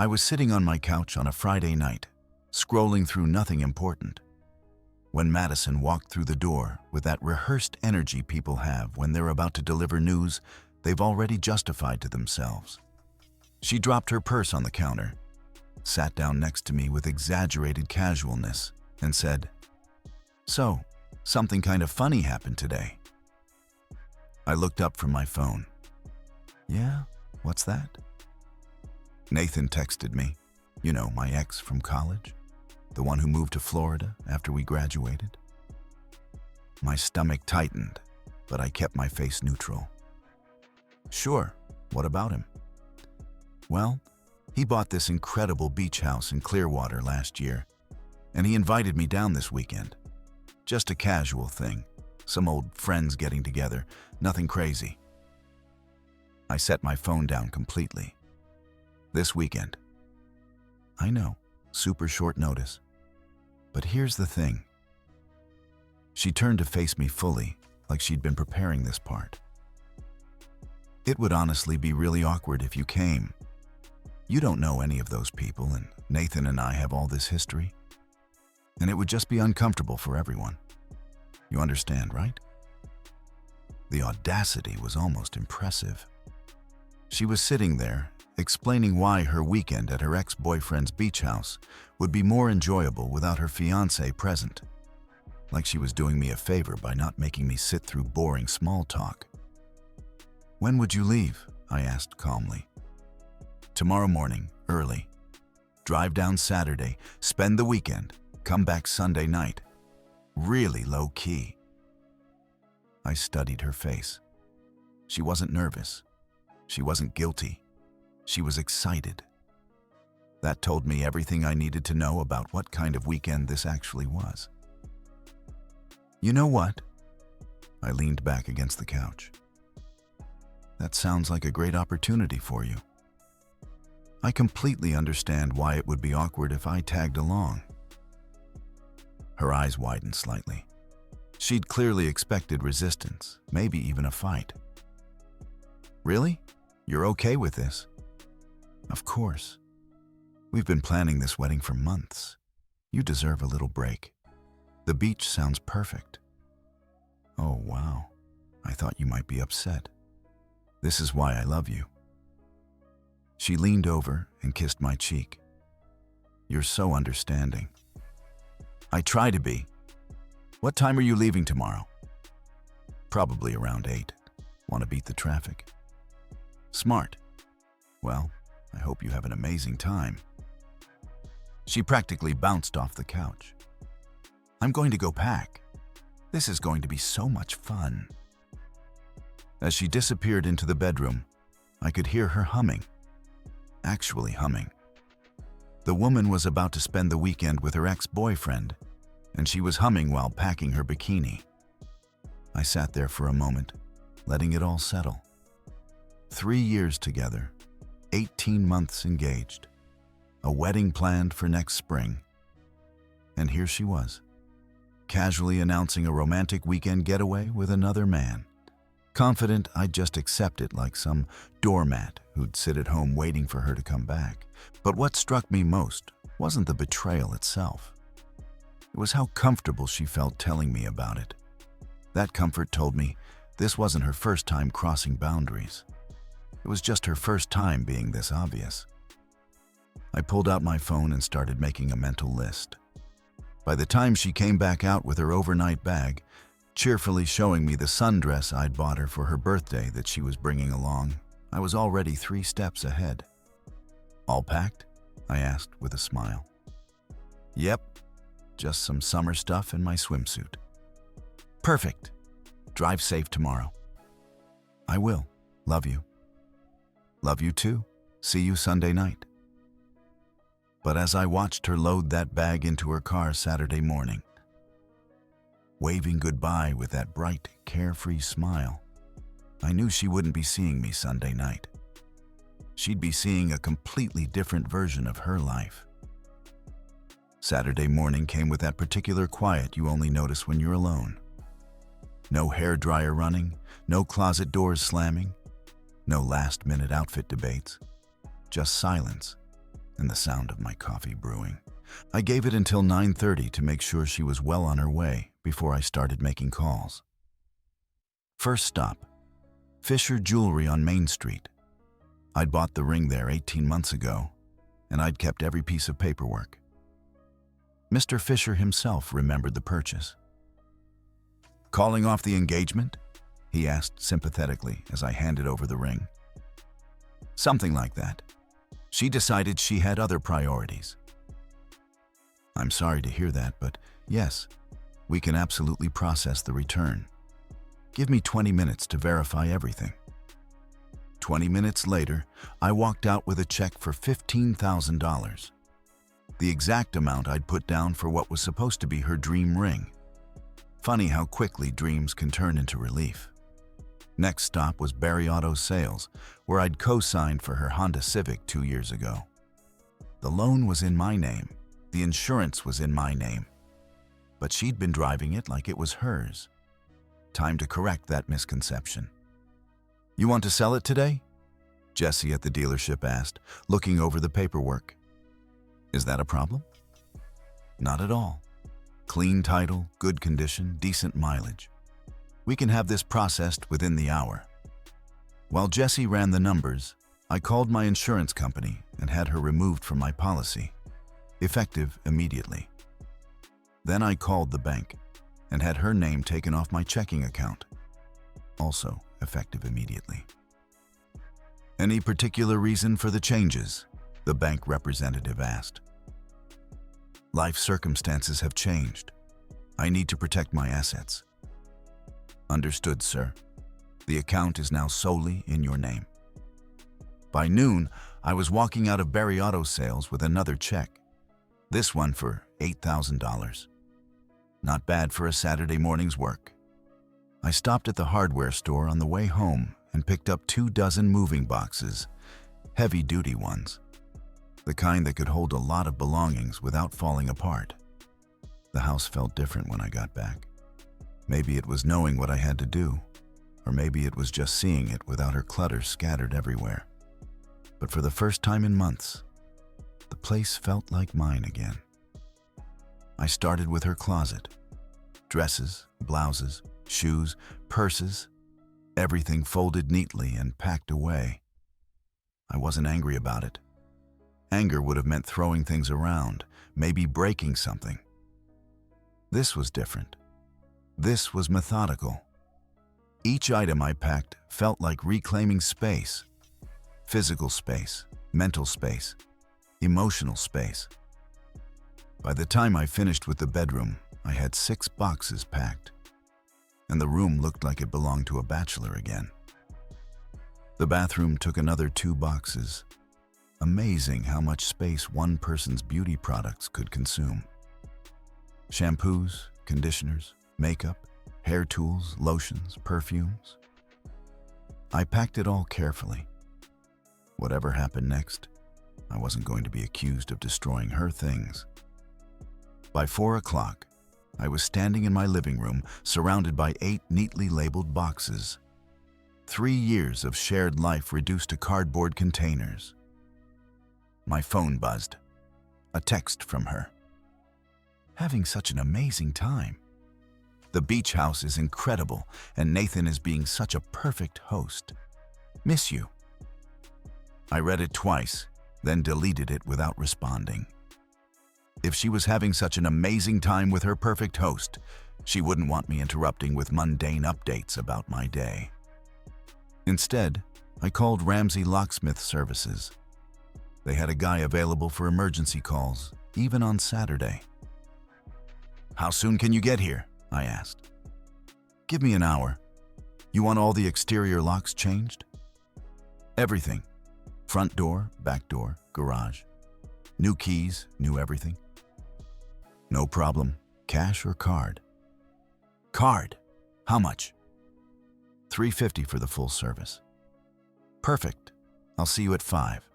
I was sitting on my couch on a Friday night, scrolling through nothing important, when Madison walked through the door with that rehearsed energy people have when they're about to deliver news they've already justified to themselves. She dropped her purse on the counter, sat down next to me with exaggerated casualness, and said, "So, something kind of funny happened today." I looked up from my phone. "Yeah? What's that?" "Nathan texted me. You know, my ex from college. The one who moved to Florida after we graduated." My stomach tightened, but I kept my face neutral. "Sure, what about him?" "Well, he bought this incredible beach house in Clearwater last year, and he invited me down this weekend. Just a casual thing, some old friends getting together, nothing crazy." I set my phone down completely. "This weekend." I know, super short notice. But here's the thing. She turned to face me fully, like she'd been preparing this part. "It would honestly be really awkward if you came. You don't know any of those people, and Nathan and I have all this history. And it would just be uncomfortable for everyone. You understand, right?" The audacity was almost impressive. She was sitting there, explaining why her weekend at her ex-boyfriend's beach house would be more enjoyable without her fiancé present, like she was doing me a favor by not making me sit through boring small talk. "When would you leave?" I asked calmly. "Tomorrow morning, early. Drive down Saturday, spend the weekend, come back Sunday night. Really low-key." I studied her face. She wasn't nervous. She wasn't guilty. She was excited. That told me everything I needed to know about what kind of weekend this actually was. "You know what?" I leaned back against the couch. "That sounds like a great opportunity for you. I completely understand why it would be awkward if I tagged along." Her eyes widened slightly. She'd clearly expected resistance, maybe even a fight. "Really? You're okay with this?" "Of course. We've been planning this wedding for months. You deserve a little break. The beach sounds perfect." "Oh, wow. I thought you might be upset. This is why I love you." She leaned over and kissed my cheek. "You're so understanding." "I try to be. What time are you leaving tomorrow?" "Probably around 8. Want to beat the traffic?" "Smart. Well, I hope you have an amazing time." She practically bounced off the couch. "I'm going to go pack. This is going to be so much fun." As she disappeared into the bedroom, I could hear her humming. Actually humming. The woman was about to spend the weekend with her ex-boyfriend, and she was humming while packing her bikini. I sat there for a moment, letting it all settle. 3 years together, 18 months engaged, a wedding planned for next spring. And here she was, casually announcing a romantic weekend getaway with another man, confident I'd just accept it like some doormat who'd sit at home waiting for her to come back. But what struck me most wasn't the betrayal itself. It was how comfortable she felt telling me about it. That comfort told me this wasn't her first time crossing boundaries. It was just her first time being this obvious. I pulled out my phone and started making a mental list. By the time she came back out with her overnight bag, cheerfully showing me the sundress I'd bought her for her birthday that she was bringing along, I was already 3 steps ahead. "All packed?" I asked with a smile. "Yep, just some summer stuff in my swimsuit." "Perfect. Drive safe tomorrow." "I will. Love you." "Love you too. See you Sunday night." But as I watched her load that bag into her car Saturday morning, waving goodbye with that bright, carefree smile, I knew she wouldn't be seeing me Sunday night. She'd be seeing a completely different version of her life. Saturday morning came with that particular quiet you only notice when you're alone. No hairdryer running, no closet doors slamming, no last-minute outfit debates, just silence and the sound of my coffee brewing. I gave it until 9:30 to make sure she was well on her way before I started making calls. First stop, Fisher Jewelry on Main Street. I'd bought the ring there 18 months ago, and I'd kept every piece of paperwork. Mr. Fisher himself remembered the purchase. "Calling off the engagement?" he asked sympathetically as I handed over the ring. "Something like that. She decided she had other priorities." "I'm sorry to hear that, but yes, we can absolutely process the return. Give me 20 minutes to verify everything." 20 minutes later, I walked out with a check for $15,000. The exact amount I'd put down for what was supposed to be her dream ring. Funny how quickly dreams can turn into relief. Next stop was Barry Auto Sales, where I'd co-signed for her Honda Civic 2 years ago. The loan was in my name, the insurance was in my name, but she'd been driving it like it was hers. Time to correct that misconception. "You want to sell it today?" Jesse at the dealership asked, looking over the paperwork. "Is that a problem?" "Not at all. Clean title, good condition, decent mileage. We can have this processed within the hour." While Jesse ran the numbers, I called my insurance company and had her removed from my policy, effective immediately. Then I called the bank and had her name taken off my checking account, also effective immediately. "Any particular reason for the changes?" the bank representative asked. "Life circumstances have changed. I need to protect my assets." "Understood, sir. The account is now solely in your name." By noon, I was walking out of Barry Auto Sales with another check, this one for $8,000. Not bad for a Saturday morning's work. I stopped at the hardware store on the way home and picked up 24 moving boxes, heavy-duty ones, the kind that could hold a lot of belongings without falling apart. The house felt different when I got back. Maybe it was knowing what I had to do, or maybe it was just seeing it without her clutter scattered everywhere. But for the first time in months, the place felt like mine again. I started with her closet. Dresses, blouses, shoes, purses, everything folded neatly and packed away. I wasn't angry about it. Anger would have meant throwing things around, maybe breaking something. This was different. This was methodical. Each item I packed felt like reclaiming space. Physical space, mental space, emotional space. By the time I finished with the bedroom, I had 6 boxes packed, and the room looked like it belonged to a bachelor again. The bathroom took another 2 boxes. Amazing how much space one person's beauty products could consume. Shampoos, conditioners, makeup, hair tools, lotions, perfumes. I packed it all carefully. Whatever happened next, I wasn't going to be accused of destroying her things. By 4 o'clock, I was standing in my living room, surrounded by 8 neatly labeled boxes. 3 years of shared life reduced to cardboard containers. My phone buzzed. A text from her. "Having such an amazing time. The beach house is incredible, and Nathan is being such a perfect host. Miss you." I read it twice, then deleted it without responding. If she was having such an amazing time with her perfect host, she wouldn't want me interrupting with mundane updates about my day. Instead, I called Ramsey Locksmith Services. They had a guy available for emergency calls, even on Saturday. "How soon can you get here?" I asked. "Give me an hour. You want all the exterior locks changed?" "Everything. Front door, back door, garage. New keys, new everything." "No problem. Cash or card?" "Card. How much?" $350 for the full service." "Perfect. I'll see you at 5.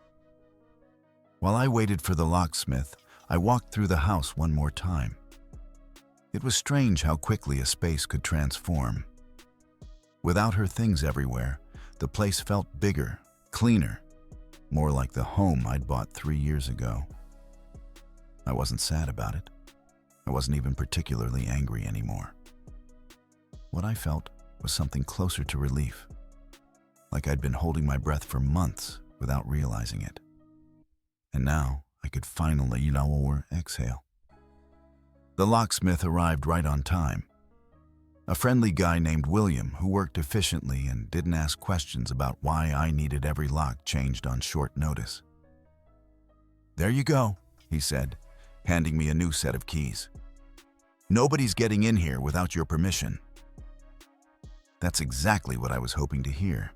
While I waited for the locksmith, I walked through the house one more time. It was strange how quickly a space could transform. Without her things everywhere, the place felt bigger, cleaner, more like the home I'd bought 3 years ago. I wasn't sad about it. I wasn't even particularly angry anymore. What I felt was something closer to relief, like I'd been holding my breath for months without realizing it. And now I could finally exhale. The locksmith arrived right on time. A friendly guy named William who worked efficiently and didn't ask questions about why I needed every lock changed on short notice. "There you go," he said, handing me a new set of keys. "Nobody's getting in here without your permission." That's exactly what I was hoping to hear.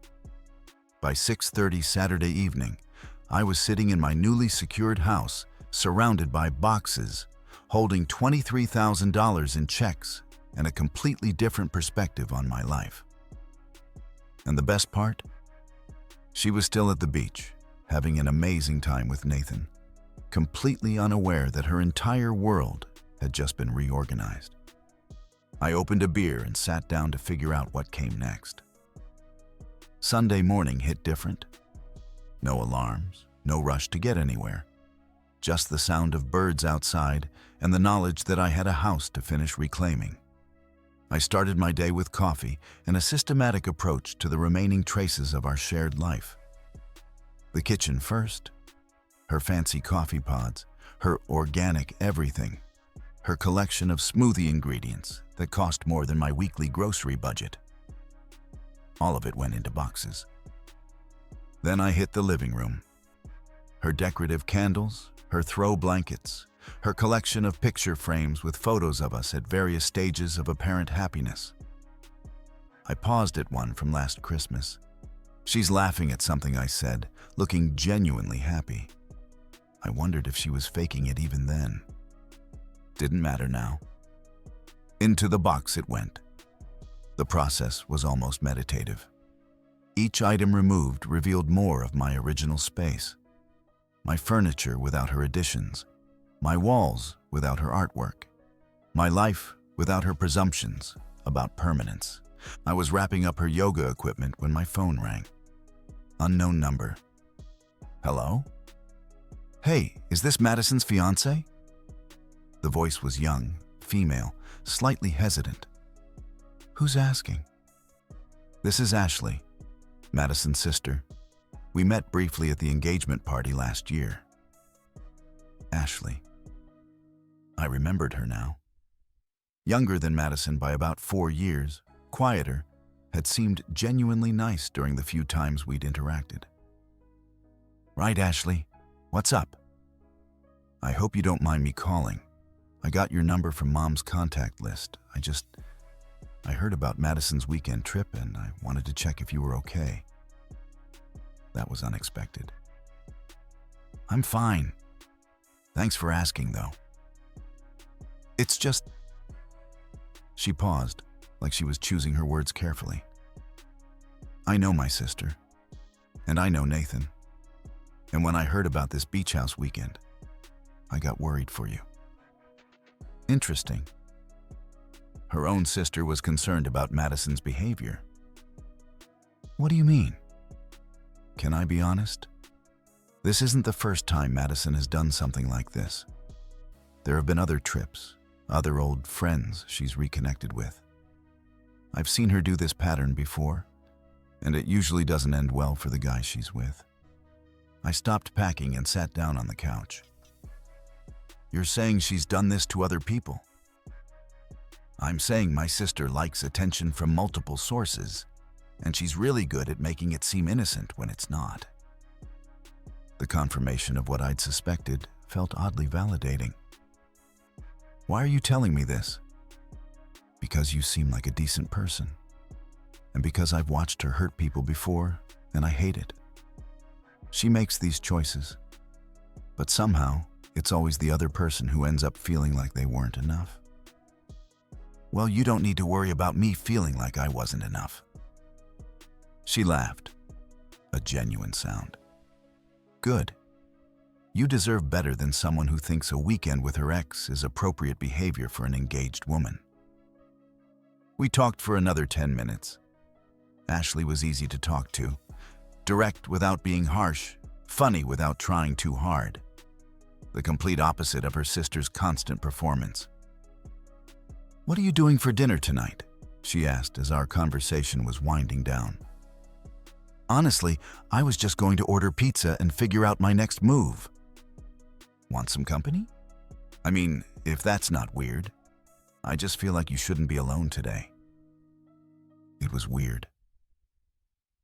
By 6:30 Saturday evening, I was sitting in my newly secured house, surrounded by boxes, holding $23,000 in checks and a completely different perspective on my life. And the best part? She was still at the beach, having an amazing time with Nathan, completely unaware that her entire world had just been reorganized. I opened a beer and sat down to figure out what came next. Sunday morning hit different. No alarms, no rush to get anywhere. Just the sound of birds outside and the knowledge that I had a house to finish reclaiming. I started my day with coffee and a systematic approach to the remaining traces of our shared life. The kitchen first, her fancy coffee pods, her organic everything, her collection of smoothie ingredients that cost more than my weekly grocery budget. All of it went into boxes. Then I hit the living room. Her decorative candles, her throw blankets, her collection of picture frames with photos of us at various stages of apparent happiness. I paused at one from last Christmas. She's laughing at something I said, looking genuinely happy. I wondered if she was faking it even then. Didn't matter now. Into the box it went. The process was almost meditative. Each item removed revealed more of my original space. My furniture without her additions, my walls without her artwork, my life without her presumptions about permanence. I was wrapping up her yoga equipment when my phone rang. Unknown number. "Hello? Hey, is this Madison's fiance?" The voice was young, female, slightly hesitant. "Who's asking?" "This is Ashley, Madison's sister. We met briefly at the engagement party last year." Ashley. I remembered her now. Younger than Madison by about 4 years, quieter, had seemed genuinely nice during the few times we'd interacted. "Right, Ashley. What's up?" "I hope you don't mind me calling. I got your number from Mom's contact list. I heard about Madison's weekend trip and I wanted to check if you were okay." That was unexpected. "I'm fine. Thanks for asking, though. It's just..." She paused, like she was choosing her words carefully. "I know my sister, and I know Nathan. And when I heard about this beach house weekend, I got worried for you." Interesting. Her own sister was concerned about Madison's behavior. "What do you mean?" "Can I be honest? This isn't the first time Madison has done something like this. There have been other trips, other old friends she's reconnected with. I've seen her do this pattern before, and it usually doesn't end well for the guy she's with." I stopped packing and sat down on the couch. "You're saying she's done this to other people?" "I'm saying my sister likes attention from multiple sources, and she's really good at making it seem innocent when it's not." The confirmation of what I'd suspected felt oddly validating. "Why are you telling me this?" "Because you seem like a decent person, and because I've watched her hurt people before, and I hate it. She makes these choices, but somehow it's always the other person who ends up feeling like they weren't enough." "Well, you don't need to worry about me feeling like I wasn't enough." She laughed, a genuine sound. "Good. You deserve better than someone who thinks a weekend with her ex is appropriate behavior for an engaged woman." We talked for another 10 minutes. Ashley was easy to talk to, direct without being harsh, funny without trying too hard. The complete opposite of her sister's constant performance. "What are you doing for dinner tonight?" she asked as our conversation was winding down. "Honestly, I was just going to order pizza and figure out my next move." "Want some company?" "I mean, if that's not weird. I just feel like you shouldn't be alone today." It was weird.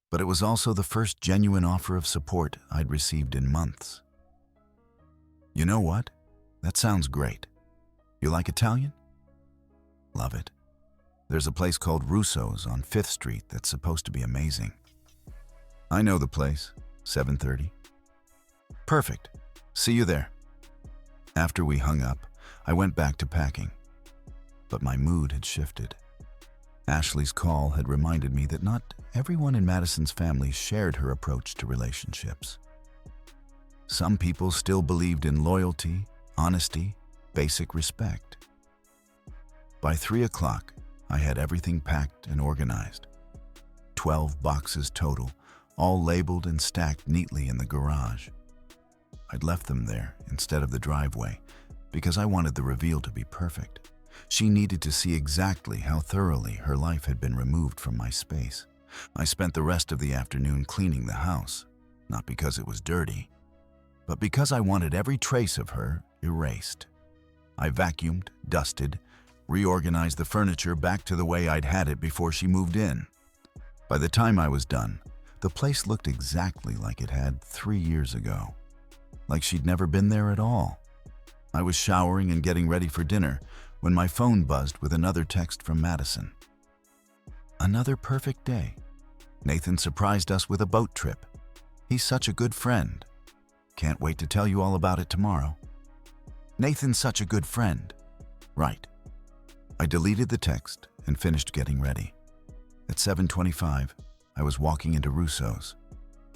But it was also the first genuine offer of support I'd received in months. "You know what? That sounds great. You like Italian?" "Love it. There's a place called Russo's on 5th Street that's supposed to be amazing." "I know the place. 7:30. "Perfect. See you there." After we hung up, I went back to packing. But my mood had shifted. Ashley's call had reminded me that not everyone in Madison's family shared her approach to relationships. Some people still believed in loyalty, honesty, basic respect. By 3 o'clock, I had everything packed and organized. 12 boxes total, all labeled and stacked neatly in the garage. I'd left them there instead of the driveway because I wanted the reveal to be perfect. She needed to see exactly how thoroughly her life had been removed from my space. I spent the rest of the afternoon cleaning the house, not because it was dirty, but because I wanted every trace of her erased. I vacuumed, dusted, reorganized the furniture back to the way I'd had it before she moved in. By the time I was done, the place looked exactly like it had 3 years ago, like she'd never been there at all. I was showering and getting ready for dinner when my phone buzzed with another text from Madison. "Another perfect day. Nathan surprised us with a boat trip. He's such a good friend. Can't wait to tell you all about it tomorrow. Nathan's such a good friend. Right." I deleted the text and finished getting ready. At 7:25, I was walking into Russo's,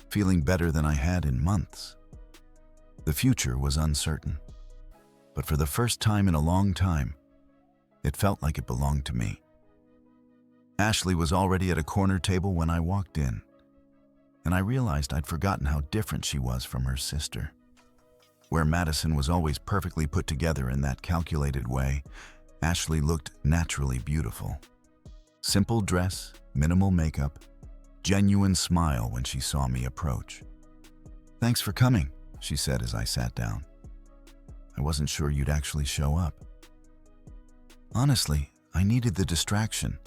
feeling better than I had in months. The future was uncertain, but for the first time in a long time, it felt like it belonged to me. Ashley was already at a corner table when I walked in, and I realized I'd forgotten how different she was from her sister. Where Madison was always perfectly put together in that calculated way, Ashley looked naturally beautiful. Simple dress, minimal makeup, genuine smile when she saw me approach. "Thanks for coming," she said as I sat down. "I wasn't sure you'd actually show up." "Honestly, I needed the distraction.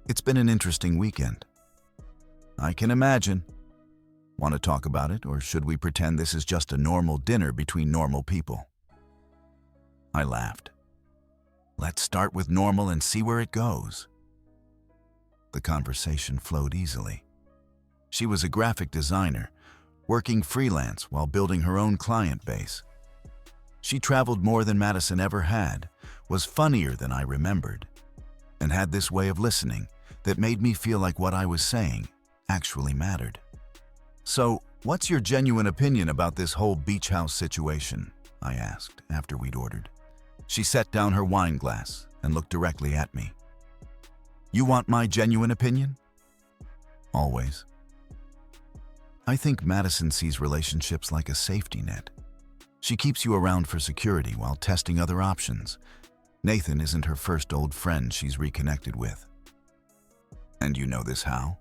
It's been an interesting weekend." "I can imagine. Want to talk about it, or should we pretend this is just a normal dinner between normal people?" I laughed. "Let's start with normal and see where it goes." The conversation flowed easily. She was a graphic designer, working freelance while building her own client base. She traveled more than Madison ever had, was funnier than I remembered, and had this way of listening that made me feel like what I was saying actually mattered. "So, what's your genuine opinion about this whole beach house situation?" I asked after we'd ordered. She set down her wine glass and looked directly at me. "You want my genuine opinion?" "Always." I think Madison sees relationships like a safety net. She keeps you around for security while testing other options. Nathan isn't her first old friend she's reconnected with. "And you know this how?"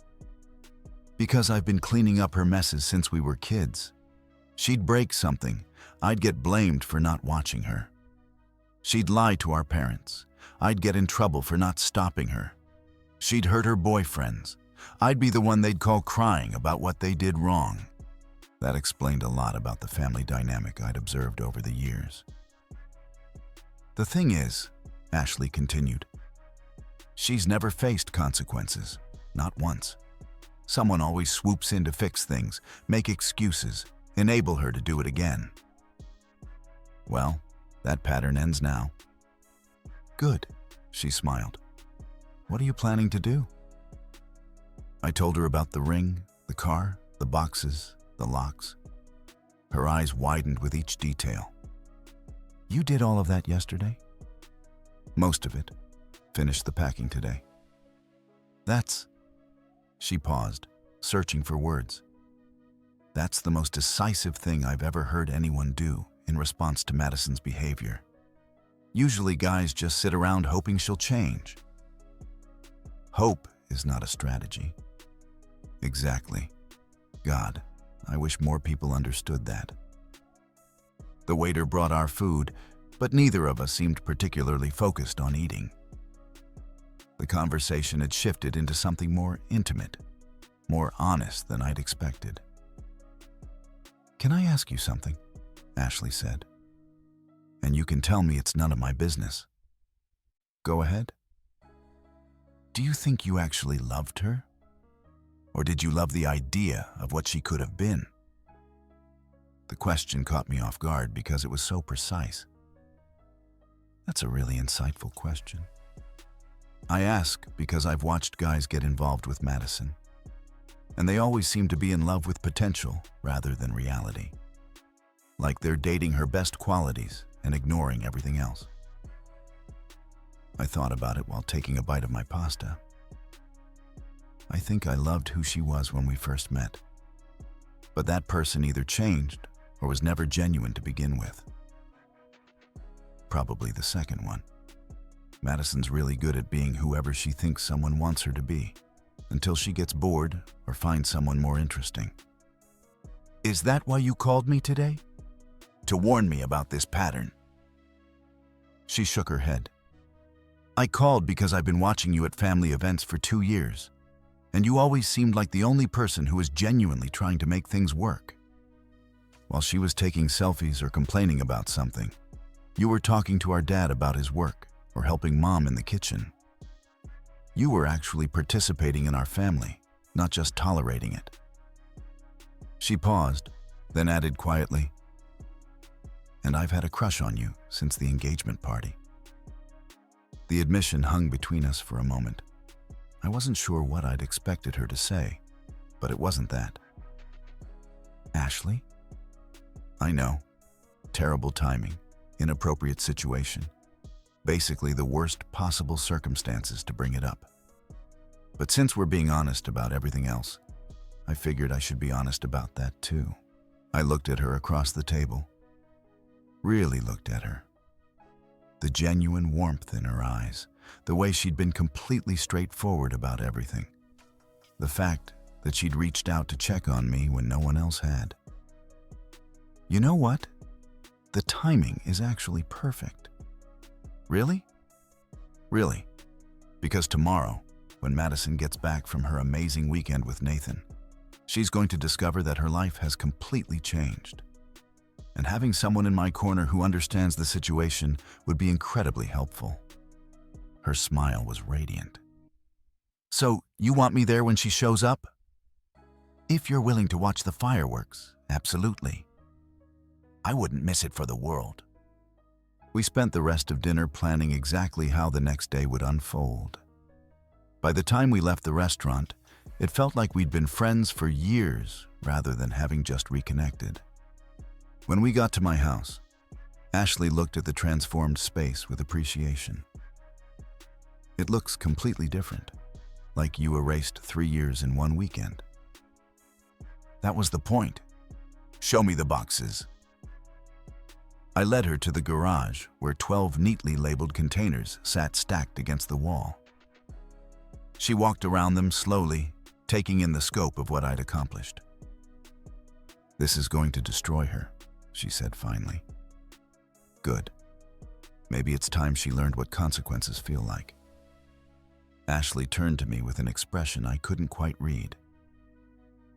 "Because I've been cleaning up her messes since we were kids. She'd break something, I'd get blamed for not watching her. She'd lie to our parents. I'd get in trouble for not stopping her. She'd hurt her boyfriends. I'd be the one they'd call crying about what they did wrong." That explained a lot about the family dynamic I'd observed over the years. "The thing is," Ashley continued, "she's never faced consequences, not once. Someone always swoops in to fix things, make excuses, enable her to do it again. Well, that pattern ends now." "Good," she smiled. "What are you planning to do?" I told her about the ring, the car, the boxes, the locks. Her eyes widened with each detail. "You did all of that yesterday?" "Most of it. Finished the packing today." That's... She paused, searching for words. That's the most decisive thing I've ever heard anyone do in response to Madison's behavior. Usually guys just sit around hoping she'll change. Hope is not a strategy. Exactly. God, I wish more people understood that. The waiter brought our food, but neither of us seemed particularly focused on eating. The conversation had shifted into something more intimate, more honest than I'd expected. "Can I ask you something?" Ashley said. "And you can tell me it's none of my business." "Go ahead." "Do you think you actually loved her? Or did you love the idea of what she could have been?" The question caught me off guard because it was so precise. That's a really insightful question. I ask because I've watched guys get involved with Madison, and they always seem to be in love with potential rather than reality. Like they're dating her best qualities and ignoring everything else. I thought about it while taking a bite of my pasta. I think I loved who she was when we first met. But that person either changed or was never genuine to begin with. Probably the second one. Madison's really good at being whoever she thinks someone wants her to be, until she gets bored or finds someone more interesting. "Is that why you called me today? To warn me about this pattern?" She shook her head. "I called because I've been watching you at family events for 2 years, and you always seemed like the only person who was genuinely trying to make things work. While she was taking selfies or complaining about something, you were talking to our dad about his work or helping Mom in the kitchen. You were actually participating in our family, not just tolerating it." She paused, then added quietly, "And I've had a crush on you since the engagement party." The admission hung between us for a moment. I wasn't sure what I'd expected her to say, but it wasn't that. "Ashley?" I know. Terrible timing, inappropriate situation. Basically the worst possible circumstances to bring it up. But since we're being honest about everything else, I figured I should be honest about that too. I looked at her across the table. Really looked at her. The genuine warmth in her eyes, the way she'd been completely straightforward about everything. The fact that she'd reached out to check on me when no one else had. "You know what? The timing is actually perfect." "Really?" "Really. Because tomorrow, when Madison gets back from her amazing weekend with Nathan, she's going to discover that her life has completely changed. And having someone in my corner who understands the situation would be incredibly helpful." Her smile was radiant. "So, you want me there when she shows up?" "If you're willing to watch the fireworks, absolutely. I wouldn't miss it for the world." We spent the rest of dinner planning exactly how the next day would unfold. By the time we left the restaurant, it felt like we'd been friends for years rather than having just reconnected. When we got to my house, Ashley looked at the transformed space with appreciation. "It looks completely different, like you erased 3 years in one weekend." "That was the point. Show me the boxes." I led her to the garage where 12 neatly labeled containers sat stacked against the wall. She walked around them slowly, taking in the scope of what I'd accomplished. "This is going to destroy her," she said finally. "Good. Maybe it's time she learned what consequences feel like." Ashley turned to me with an expression I couldn't quite read.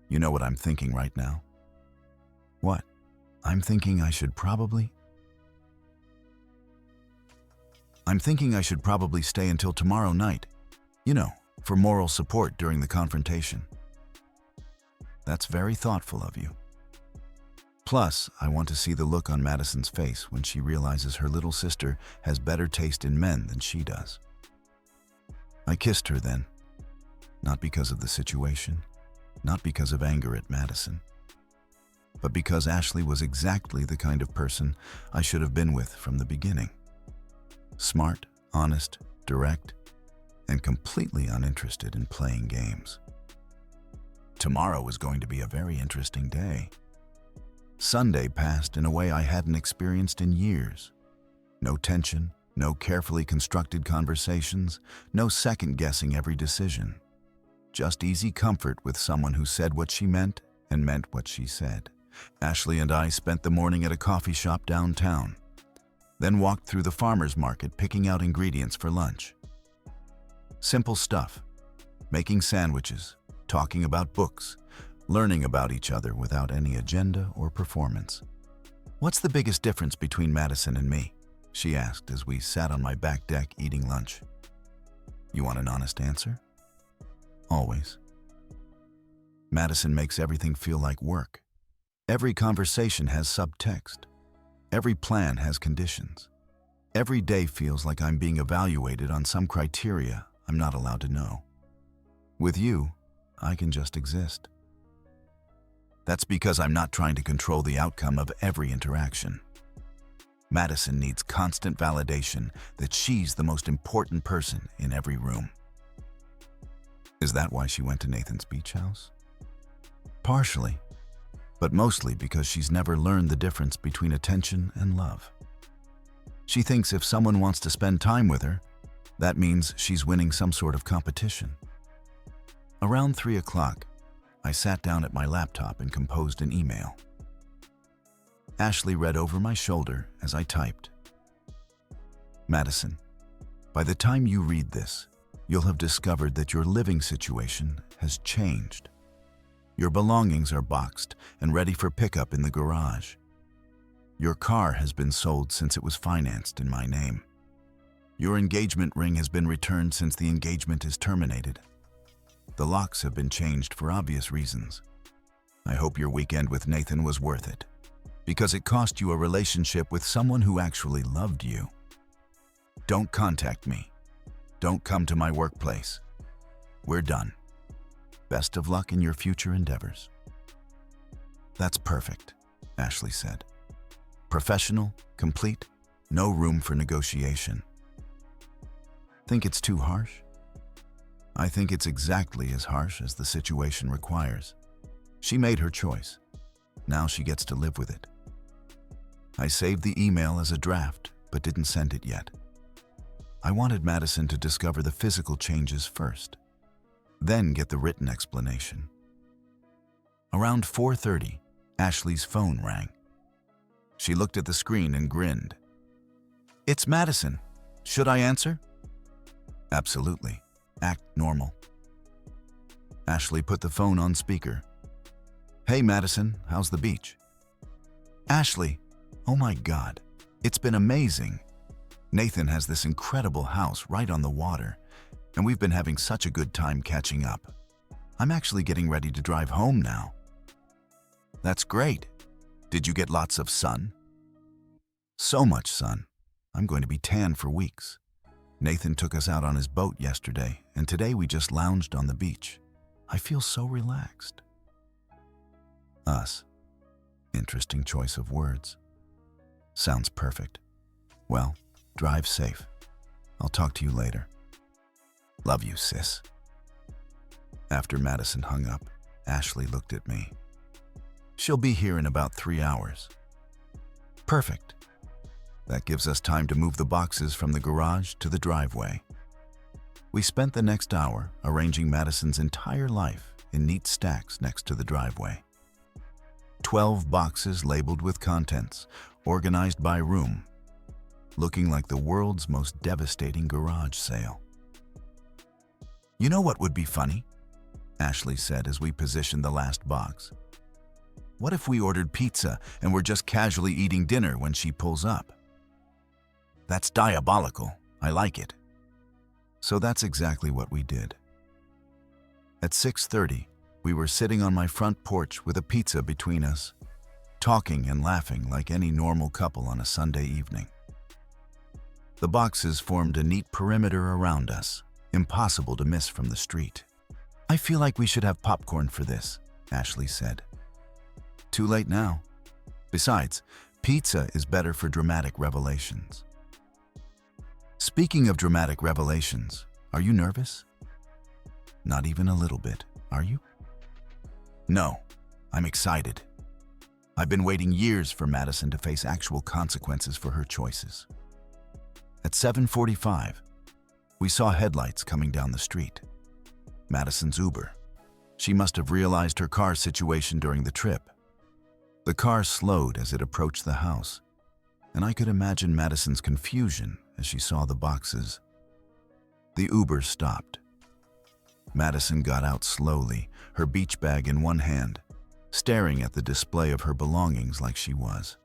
"You know what I'm thinking right now?" "What?" I'm thinking I should probably stay until tomorrow night, for moral support during the confrontation." "That's very thoughtful of you. Plus, I want to see the look on Madison's face when she realizes her little sister has better taste in men than she does." I kissed her then, not because of the situation, not because of anger at Madison, but because Ashley was exactly the kind of person I should have been with from the beginning. Smart, honest, direct, and completely uninterested in playing games. Tomorrow was going to be a very interesting day. Sunday passed in a way I hadn't experienced in years. No tension, no carefully constructed conversations, no second-guessing every decision. Just easy comfort with someone who said what she meant and meant what she said. Ashley and I spent the morning at a coffee shop downtown, then walked through the farmer's market picking out ingredients for lunch. Simple stuff, making sandwiches, talking about books, learning about each other without any agenda or performance. "What's the biggest difference between Madison and me?" she asked as we sat on my back deck eating lunch. "You want an honest answer?" "Always." Madison makes everything feel like work. Every conversation has subtext. Every plan has conditions. Every day feels like I'm being evaluated on some criteria I'm not allowed to know. With you, I can just exist. That's because I'm not trying to control the outcome of every interaction. Madison needs constant validation that she's the most important person in every room. Is that why she went to Nathan's beach house? Partially, but mostly because she's never learned the difference between attention and love. She thinks if someone wants to spend time with her, that means she's winning some sort of competition. Around 3 o'clock, I sat down at my laptop and composed an email. Ashley read over my shoulder as I typed. "Madison, by the time you read this, you'll have discovered that your living situation has changed. Your belongings are boxed and ready for pickup in the garage. Your car has been sold since it was financed in my name. Your engagement ring has been returned since the engagement is terminated. The locks have been changed for obvious reasons. I hope your weekend with Nathan was worth it, because it cost you a relationship with someone who actually loved you. Don't contact me. Don't come to my workplace. We're done. Best of luck in your future endeavors." "That's perfect," Ashley said. "Professional, complete, no room for negotiation." Think it's too harsh? I think it's exactly as harsh as the situation requires. She made her choice. Now she gets to live with it. I saved the email as a draft, but didn't send it yet. I wanted Madison to discover the physical changes first, then get the written explanation. Around 4:30, Ashley's phone rang. She looked at the screen and grinned. "It's Madison. Should I answer?" "Absolutely. Act normal." Ashley put the phone on speaker. "Hey Madison, how's the beach?" "Ashley, oh my God, it's been amazing. Nathan has this incredible house right on the water, and we've been having such a good time catching up. I'm actually getting ready to drive home now." "That's great. Did you get lots of sun?" "So much sun. I'm going to be tan for weeks. Nathan took us out on his boat yesterday, and today we just lounged on the beach. I feel so relaxed." Us. Interesting choice of words. Sounds perfect. Well, drive safe. I'll talk to you later. Love you, sis. After Madison hung up, Ashley looked at me. "She'll be here in about 3 hours." "Perfect. That gives us time to move the boxes from the garage to the driveway." We spent the next hour arranging Madison's entire life in neat stacks next to the driveway. 12 boxes labeled with contents, organized by room, looking like the world's most devastating garage sale. "You know what would be funny?" Ashley said as we positioned the last box. "What if we ordered pizza and we're just casually eating dinner when she pulls up?" "That's diabolical. I like it." So that's exactly what we did. At 6:30, we were sitting on my front porch with a pizza between us, talking and laughing like any normal couple on a Sunday evening. The boxes formed a neat perimeter around us, impossible to miss from the street. "I feel like we should have popcorn for this," Ashley said. "Too late now. Besides, pizza is better for dramatic revelations." Speaking of dramatic revelations, are you nervous? Not even a little bit, are you? No, I'm excited. I've been waiting years for Madison to face actual consequences for her choices. At 7:45, we saw headlights coming down the street. Madison's Uber. She must have realized her car's situation during the trip. The car slowed as it approached the house, and I could imagine Madison's confusion as she saw the boxes. The Uber stopped. Madison got out slowly, her beach bag in one hand, staring at the display of her belongings like she was.